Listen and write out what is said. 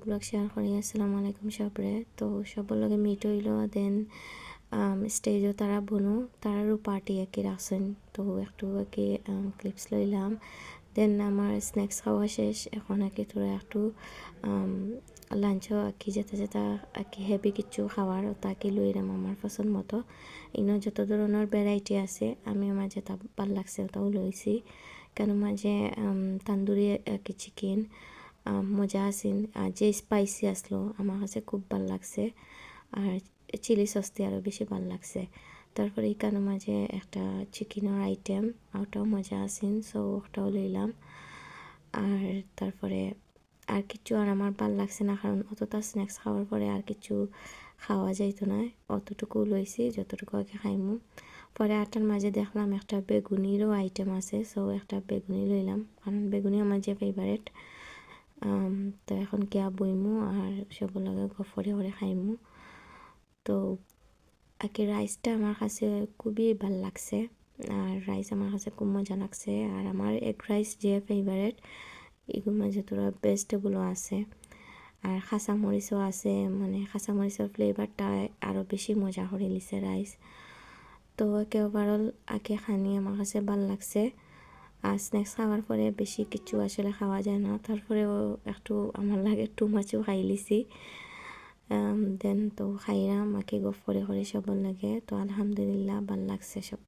Blog share করি। আসসালামু আলাইকুম সবরে। তো সবার লগে মিট হইল। দেন স্টেজও তারা বনো তারারও পার্টি একে রাখছেন। তো একটু একে ক্লিপস লইলাম। দেন আমার স্ন্যাক্স খাওয়া শেষ। এখন একে তোরা একটু লাঞ্চও আঁকি যেতে যেতে আঁকি হেভি কিছু খাওয়ার তাকে লইলাম আমার পছন্দ মতো। ইনো যত ধরনের ভ্যারাইটি আছে আমি আমার যেটা ভাল লাগছে ওটাও লইছি। কেন মাঝে তান্দুরি কি চিকেন মজা আসিন আর যে স্পাইসি আসলো আমার কাছে খুব ভাল লাগছে। আর চিলি সসটি আরও বেশি ভাল লাগছে। তারপরে এখানে মাঝে একটা চিকেনের আইটেম ওটাও মজা আসিন, সো ওটাও লইলাম। আর তারপরে আর কিছু আর আমার ভাল লাগছে না, কারণ অতটা স্ন্যাক্স খাওয়ার পরে আর কিছু খাওয়া যাইতো না। অতটুকু লইছি যতটুকু আগে খাইমু। পরে আটার মাঝে দেখলাম একটা বেগুনিরও আইটেম আছে, সো একটা বেগুনি লইলাম, কারণ বেগুনি আমার যে ফেভারেট। তো এখন কেয়া বইমু আর সব লাগে গফরে করে খাইমু। তো আগে রাইসটা আমার কাছে খুবই ভাল লাগছে, আর রাইস আমার কাছে খুব মজা লাগছে। আর আমার এগ রাইস যে ফেভারেট, এগুলোর মাঝে তোরা ভেজিটেবলও আছে আর কাঁচামরিচও আছে, মানে কাঁচামরিচের ফ্লেভারটা আরও বেশি মজা করে লিছে রাইস। তো একে ওভারঅল আগে খানি আমার কাছে ভাল লাগছে। আর স্ন্যাক্স খাওয়ার পরে বেশি কিছু আসলে খাওয়া যায় না, তারপরেও একটু আমার লাগে টু মাছও খাই লিছি। দেন তো খাইলাম আগে গফ করে সবার লাগে। তো আলহামদুলিল্লাহ ভাল লাগছে সব।